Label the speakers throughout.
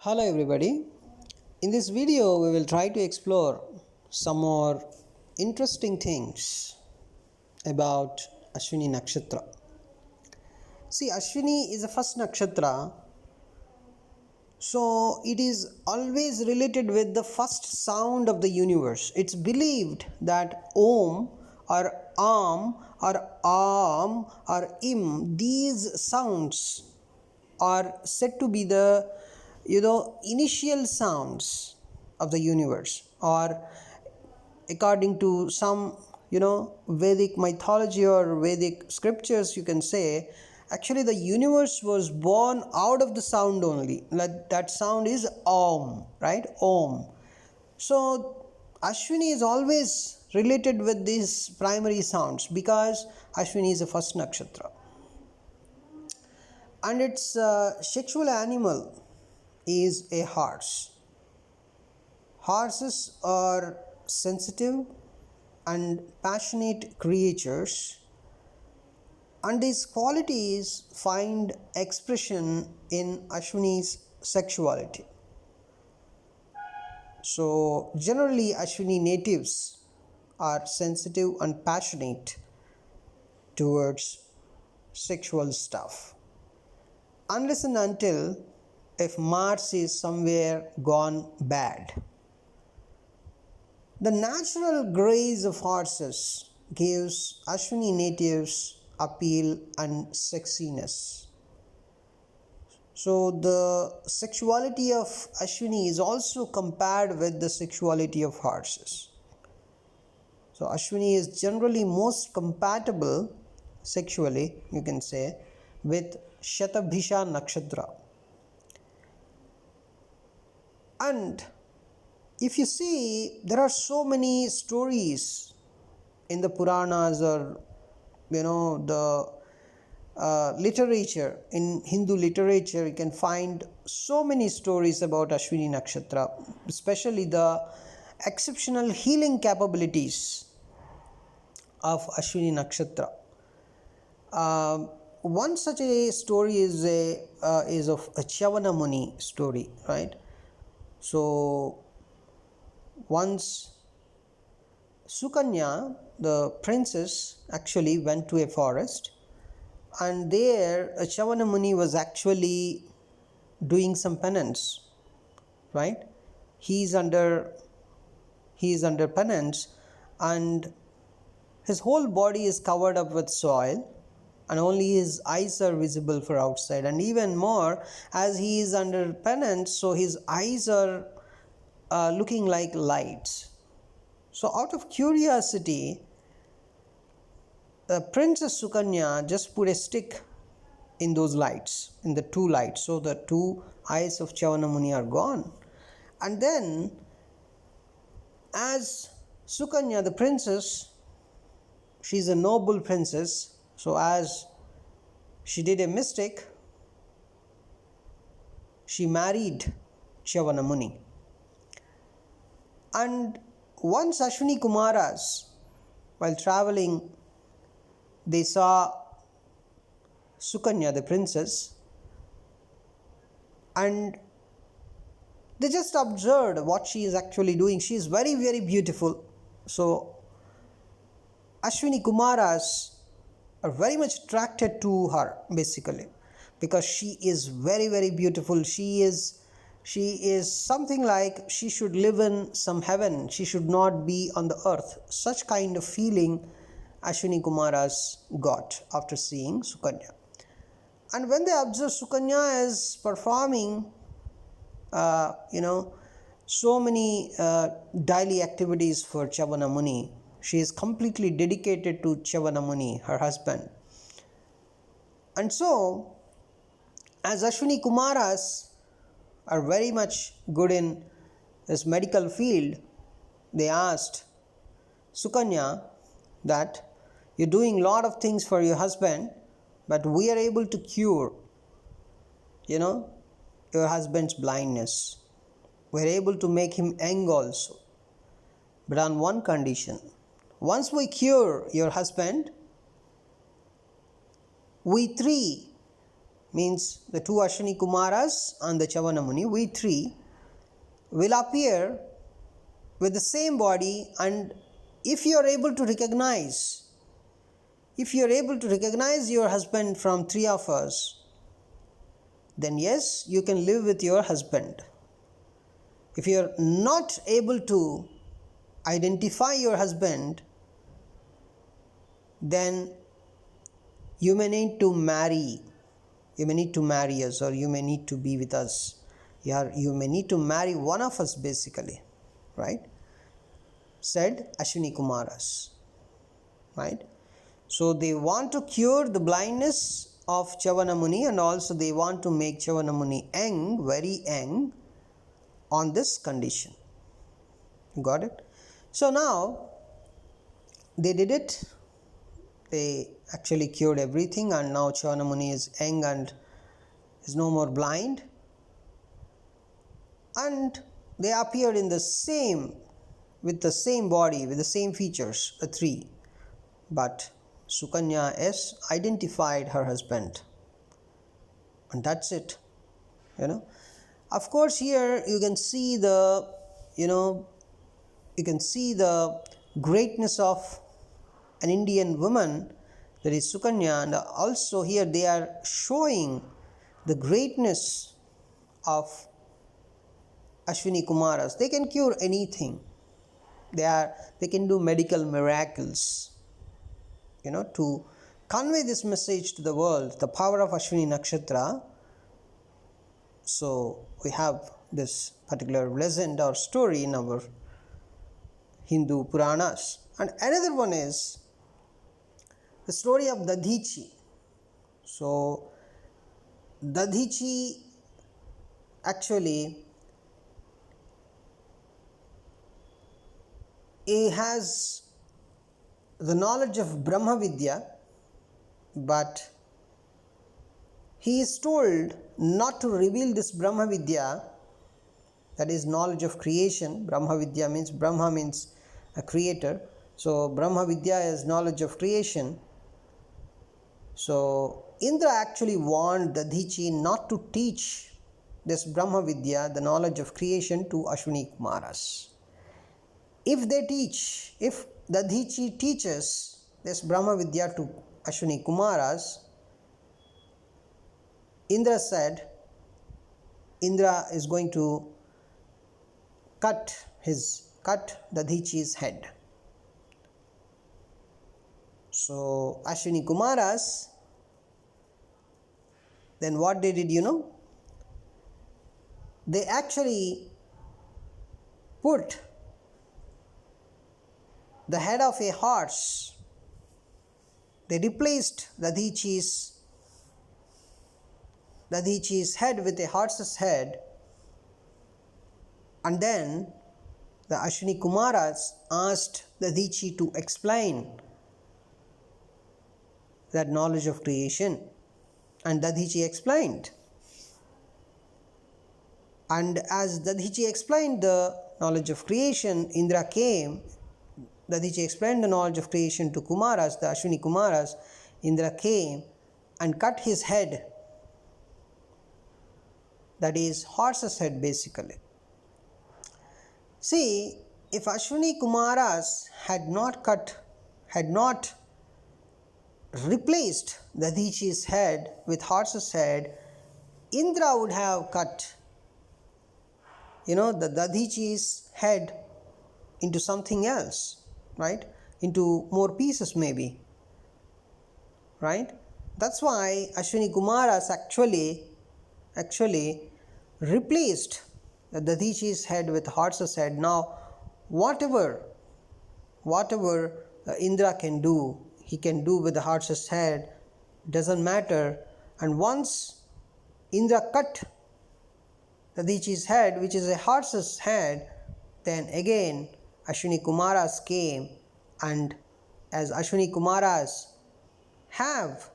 Speaker 1: Hello everybody. In this video we will try to explore some more interesting things about Ashwini Nakshatra. See, Ashwini is the first nakshatra, so it is always related with the first sound of the universe. It's believed that Om or Am or Am or Im, these sounds are said to be the initial sounds of the universe, or according to some Vedic mythology or Vedic scriptures, you can say actually the universe was born out of the sound only. Like that sound is Om, right? Om. So Ashwini is always related with these primary sounds because Ashwini is the first nakshatra, and its sexual animal is a horse. Horses are sensitive and passionate creatures, and these qualities find expression in Ashwini's sexuality. So, generally, Ashwini natives are sensitive and passionate towards sexual stuff, unless and until if Mars is somewhere gone bad. The natural grace of horses gives Ashwini natives appeal and sexiness. So the sexuality of Ashwini is also compared with the sexuality of horses. So Ashwini is generally most compatible sexually, you can say, with Shatabhisha Nakshatra. And if you see, there are so many stories in the Puranas or the literature. In Hindu literature, you can find so many stories about Ashwini Nakshatra, especially the exceptional healing capabilities of Ashwini Nakshatra. One such a story is of a Chavana Muni story, right? So once Sukanya, the princess, actually went to a forest, and there Chavana Muni was actually doing some penance, right? He is under penance, and his whole body is covered up with soil, and only his eyes are visible for outside. And even more, as he is under penance, so his eyes are looking like lights. So out of curiosity, Princess Sukanya just put a stick in those lights, in the two lights, so the two eyes of Chavana Muni are gone. And then, as Sukanya, the princess, she's a noble princess, so as she did a mistake, she married Chavana Muni. And once Ashwini Kumaras, while traveling, they saw Sukanya, the princess, and they just observed what she is actually doing. She is very, very beautiful. So Ashwini Kumaras are very much attracted to her, basically, because she is very, very beautiful. She is something like she should live in some heaven. She should not be on the earth. Such kind of feeling Ashwini Kumaras got after seeing Sukanya. And when they observe Sukanya is performing so many daily activities for Chavana Muni, she is completely dedicated to Chavana Muni, her husband. And so, as Ashwini Kumaras are very much good in this medical field, they asked Sukanya that you're doing a lot of things for your husband, but we are able to cure, your husband's blindness. We're able to make him young also, but on one condition. Once we cure your husband, we three means the two Ashwini Kumaras and the Chavana Muni, we three will appear with the same body, and if you are able to recognize your husband from three of us, then yes, you can live with your husband. If you are not able to identify your husband, then you may need to marry. You may need to marry us, or you may need to be with us. You may need to marry one of us, basically, right? Said Ashwini Kumaras, right? So they want to cure the blindness of Chavana Muni, and also they want to make Chavana Muni young, very young, on this condition. Got it? So now they did it. They actually cured everything, and now Chavana Muni is young and is no more blind. And they appeared with the same body, with the same features, the three. But Sukanya has identified her husband, and that's it. Of course, here you can see the greatness of an Indian woman, that is Sukanya, and also here they are showing the greatness of Ashwini Kumaras. They can cure anything. They can do medical miracles, to convey this message to the world, the power of Ashwini Nakshatra. So we have this particular legend or story in our Hindu Puranas. And another one is the story of Dadhichi. So Dadhichi actually, he has the knowledge of Brahma Vidya, but he is told not to reveal this Brahma Vidya, that is knowledge of creation. Brahma Vidya means, Brahma means a creator. So Brahma Vidya is knowledge of creation. So Indra actually warned Dadhichi not to teach this Brahma Vidya, the knowledge of creation, to Ashwini Kumaras. If Dadhichi teaches this Brahma Vidya to Ashwini Kumaras, Indra is going to cut Dadhichi's head. So Ashwini Kumaras, then what they did, they actually put the head of a horse. They replaced Dadhichi's head with a horse's head, and then the Ashwini Kumaras asked Dadhichi to explain that knowledge of creation, and Dadhichi explained. And as Dadhichi explained the knowledge of creation, Indra came. Dadhichi explained the knowledge of creation to Kumaras, the Ashwini Kumaras. Indra came and cut his head, that is horse's head, basically. See, if Ashwini Kumaras had not replaced Dadhichi's head with horse's head, Indra would have cut the Dadhichi's head into something else, right? Into more pieces maybe, right? That's why Ashwini Kumaras actually replaced the Dadhichi's head with horse's head. Now, whatever Indra can do, he can do with the horse's head, doesn't matter. And once Indra cut Dadhichi's head, which is a horse's head, then again Ashwini Kumaras came, and as Ashwini Kumaras have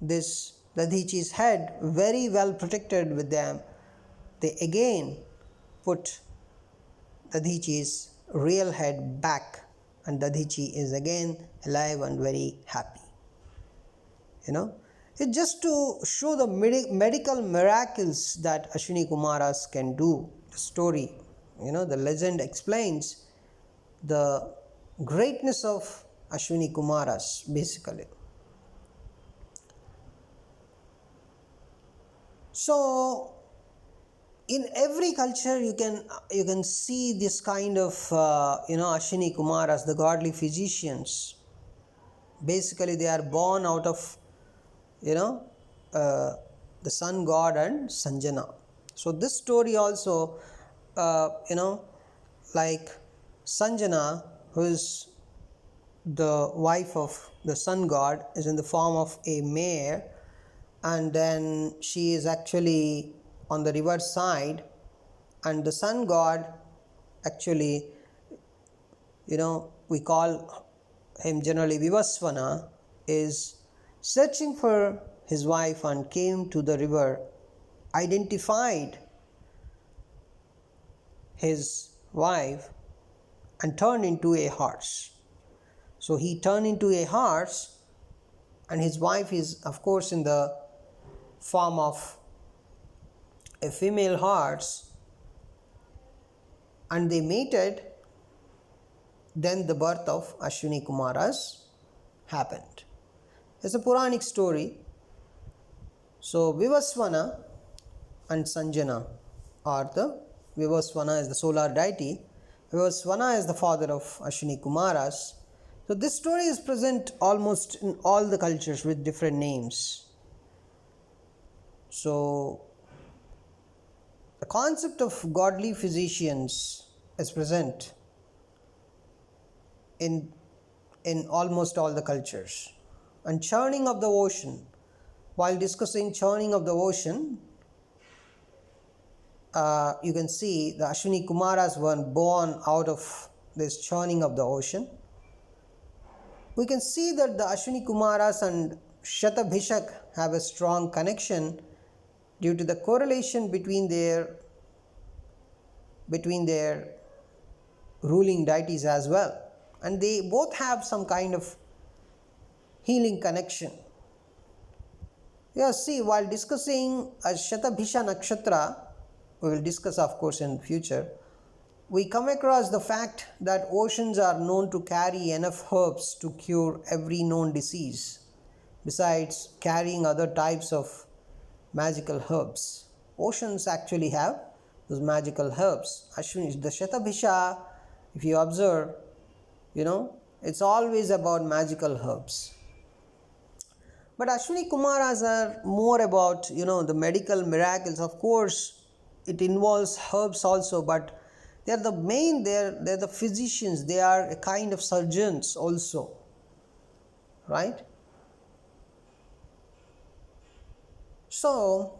Speaker 1: this Dadhichi's head very well protected with them, they again put Dadhichi's real head back, and Dadhichi is again alive and very happy. It's just to show the medical miracles that Ashwini Kumaras can do. The story, the legend explains the greatness of Ashwini Kumaras basically. So in every culture you can see this kind of Ashwini Kumaras, the godly physicians. Basically they are born out of the sun god and Sanjana. So this story also like Sanjana, who is the wife of the sun god, is in the form of a mare, and then she is actually on the river side, and the sun god actually, we call him generally Vivasvana, is searching for his wife and came to the river, identified his wife and turned into a horse. So he turned into a horse, and his wife is of course in the form of a female horse, and they mated. Then the birth of Ashwini Kumaras happened. It's a Puranic story. So Vivasvana and Sanjana are Vivasvana is the solar deity. Vivasvana is the father of Ashwini Kumaras. So this story is present almost in all the cultures with different names. So the concept of godly physicians is present in almost all the cultures. And churning of the ocean, while discussing churning of the ocean, you can see the Ashwini Kumaras were born out of this churning of the ocean. We can see that the Ashwini Kumaras and Shatabhishak have a strong connection due to the correlation between their ruling deities as well, and they both have some kind of healing connection. See, while discussing Shatabhisha Nakshatra, we will discuss of course in future, we come across the fact that oceans are known to carry enough herbs to cure every known disease, besides carrying other types of magical herbs. Oceans actually have those magical herbs. Ashwini, the Shatabhisha, if you observe, it's always about magical herbs. But Ashwini Kumaras are more about, the medical miracles. Of course, it involves herbs also, but they're the physicians. They are a kind of surgeons also, right? So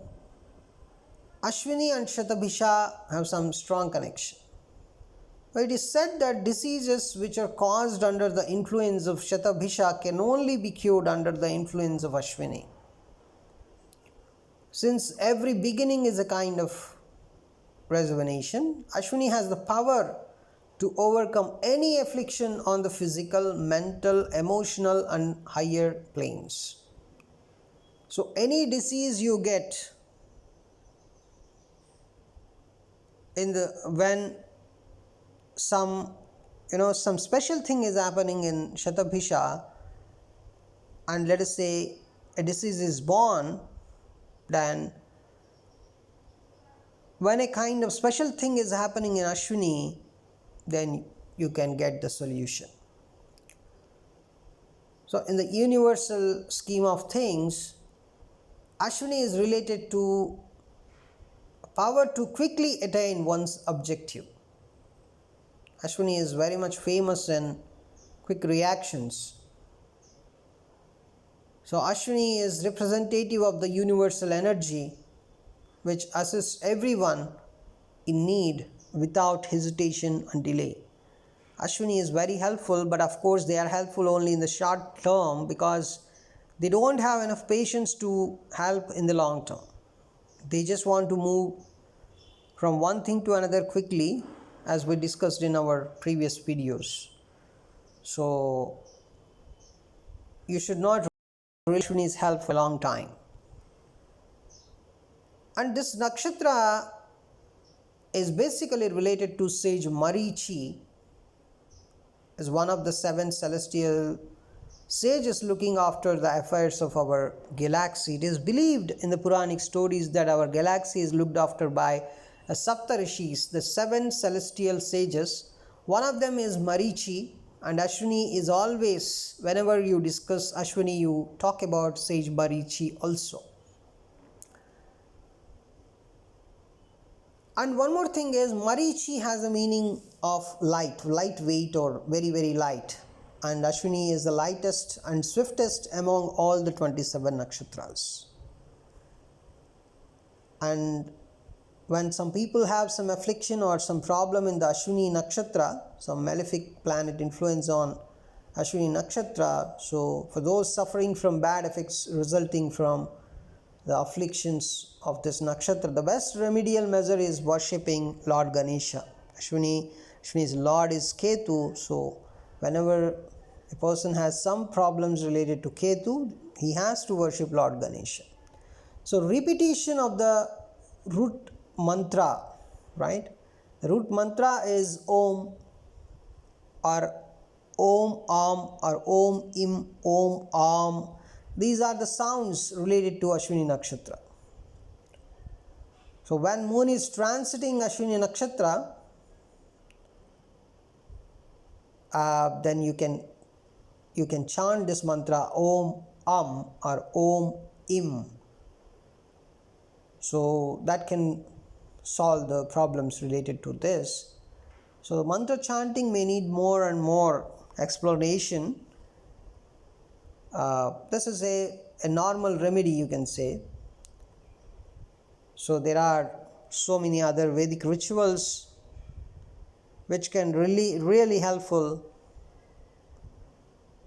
Speaker 1: Ashwini and Shatabhisha have some strong connection. But it is said that diseases which are caused under the influence of Shatabhisha can only be cured under the influence of Ashwini. Since every beginning is a kind of rejuvenation, Ashwini has the power to overcome any affliction on the physical, mental, emotional and higher planes. So any disease you get when some special thing is happening in Shatabhisha, and let us say a disease is born, then when a kind of special thing is happening in Ashwini, then you can get the solution. So in the universal scheme of things, Ashwini is related to power to quickly attain one's objective. Ashwini is very much famous in quick reactions. So Ashwini is representative of the universal energy which assists everyone in need without hesitation and delay. Ashwini is very helpful, but of course they are helpful only in the short term because they don't have enough patience to help in the long term. They just want to move from one thing to another quickly, as we discussed in our previous videos. So you should not Ashwini's help for a long time. And this nakshatra is basically related to sage Marichi, as one of the 7 celestial sages looking after the affairs of our galaxy. It is believed in the Puranic stories that our galaxy is looked after by Saptarishis, the 7 celestial sages. One of them is Marichi, and Ashwini is always, whenever you discuss Ashwini, you talk about sage Marichi also. And one more thing is, Marichi has a meaning of light, lightweight, or very, very light. And Ashwini is the lightest and swiftest among all the 27 nakshatras. And when some people have some affliction or some problem in the Ashwini nakshatra, some malefic planet influence on Ashwini nakshatra, so for those suffering from bad effects resulting from the afflictions of this nakshatra, the best remedial measure is worshipping Lord Ganesha. Ashwini's Lord is Ketu, so whenever a person has some problems related to Ketu, he has to worship Lord Ganesha. So repetition of the root mantra, right? The root mantra is Om, or Om Am, or Om Im, Om Am. These are the sounds related to Ashwini Nakshatra. So when moon is transiting Ashwini Nakshatra, then you can chant this mantra Om Am or Om Im. So that can solve the problems related to this. So mantra chanting may need more and more explanation. This is a normal remedy, you can say. So there are so many other Vedic rituals which can really helpful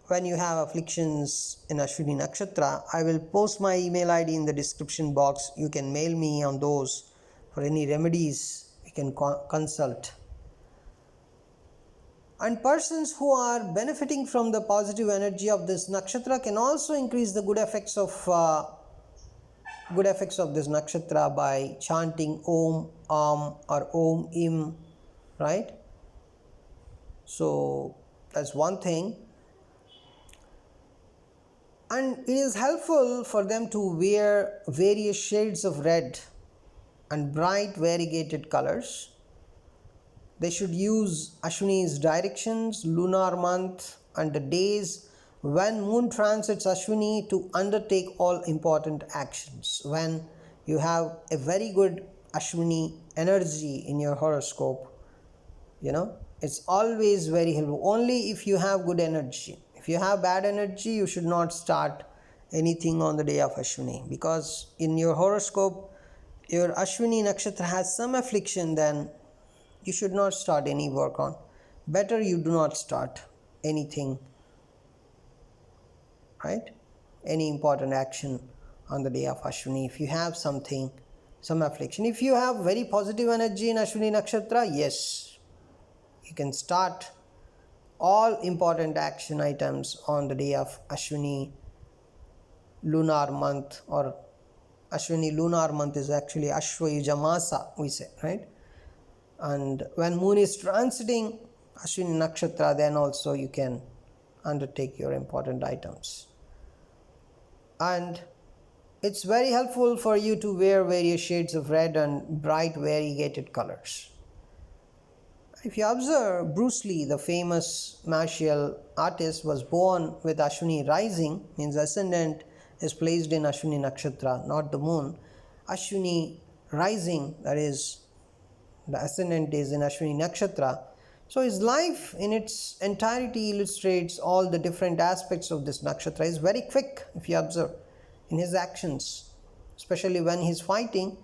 Speaker 1: when you have afflictions in Ashwini Nakshatra. I will post my email ID in the description box. You can mail me on those for any remedies you can consult. And persons who are benefiting from the positive energy of this nakshatra can also increase the good effects of this nakshatra by chanting Om Am or Om Im, right? So that's one thing. And it is helpful for them to wear various shades of red and bright variegated colors. They should use Ashwini's directions, lunar month, and the days when moon transits Ashwini to undertake all important actions. When you have a very good Ashwini energy in your horoscope, it's always very helpful. Only if you have good energy. If you have bad energy, you should not start anything on the day of Ashwini, because in your horoscope, your Ashwini nakshatra has some affliction, then you should not start any work on. Better you do not start anything, right? Any important action on the day of Ashwini if you have some affliction. If you have very positive energy in Ashwini nakshatra, yes, you can start all important action items on the day of Ashwini lunar month, or Ashwini lunar month is actually Ashwayuja Masa, we say, right? And when moon is transiting Ashwini nakshatra, then also you can undertake your important items. And it's very helpful for you to wear various shades of red and bright variegated colors. If you observe, Bruce Lee, the famous martial artist, was born with Ashwini rising, means ascendant is placed in Ashwini nakshatra, not the moon. Ashwini rising, that is, the ascendant is in Ashwini nakshatra. So his life in its entirety illustrates all the different aspects of this nakshatra. He is very quick, if you observe, in his actions, especially when he is fighting.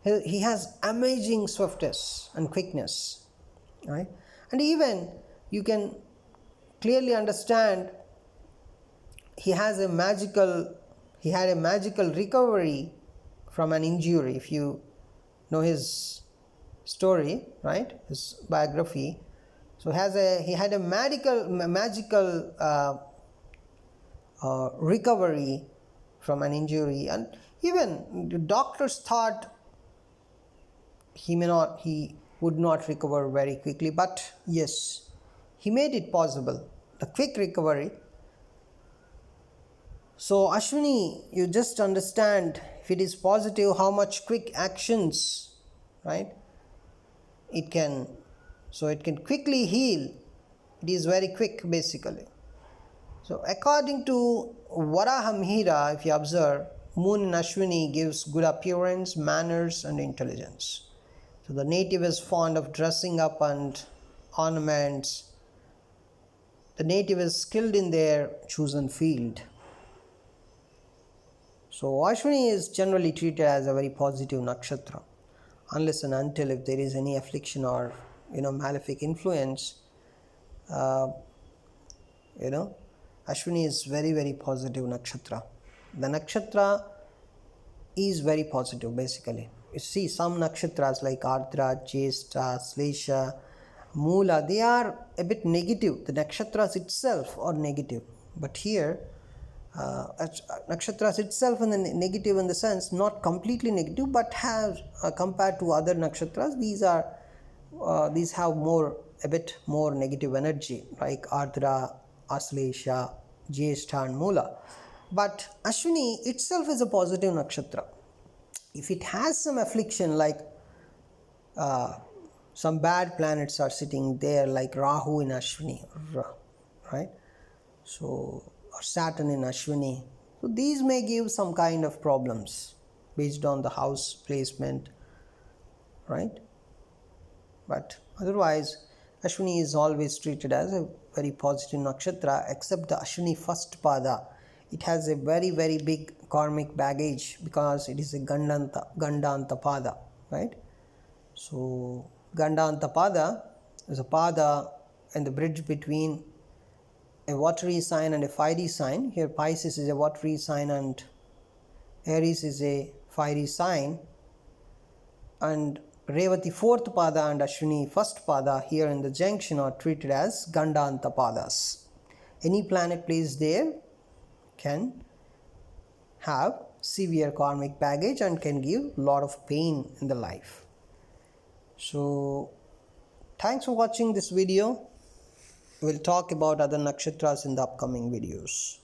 Speaker 1: He has amazing swiftness and quickness. Right? And even you can clearly understand he had a magical recovery from an injury. If you know his story, right, his biography, so he had a magical recovery from an injury, and even the doctors thought he would not recover very quickly, but yes, he made it possible, the quick recovery. So Ashwini, you just understand, if it is positive, how much quick actions, right, it can, so it can quickly heal. It is very quick basically. So according to Varahamihira, if you observe, moon in Ashwini gives good appearance, manners and intelligence. So the native is fond of dressing up and ornaments. The native is skilled in their chosen field. So Ashwini is generally treated as a very positive nakshatra, unless and until if there is any affliction or malefic influence. Ashwini is very, very positive nakshatra. The nakshatra is very positive basically. You see some nakshatras like Ardra, Jyeshtha, Slesha, Moola, they are a bit negative. The nakshatras itself are negative. But here, nakshatras itself in the negative in the sense, not completely negative, but have compared to other nakshatras, these have a bit more negative energy, like Ardra, Aslesha, Jyeshtha and Moola. But Ashwini itself is a positive nakshatra. If it has some affliction, like some bad planets are sitting there, like Rahu in Ashwini, right? So, or Saturn in Ashwini. So these may give some kind of problems based on the house placement, right? But otherwise, Ashwini is always treated as a very positive nakshatra, except the Ashwini first pada. It has a very, very big karmic baggage because it is a Gandanta pada, right? So Gandanta pada is a pada in the bridge between a watery sign and a fiery sign. Here Pisces is a watery sign and Aries is a fiery sign, and Revati fourth pada and Ashwini first pada here in the junction are treated as Gandanta padas. Any planet placed there can have severe karmic baggage and can give a lot of pain in the life. So thanks for watching this video. We'll talk about other nakshatras in the upcoming videos.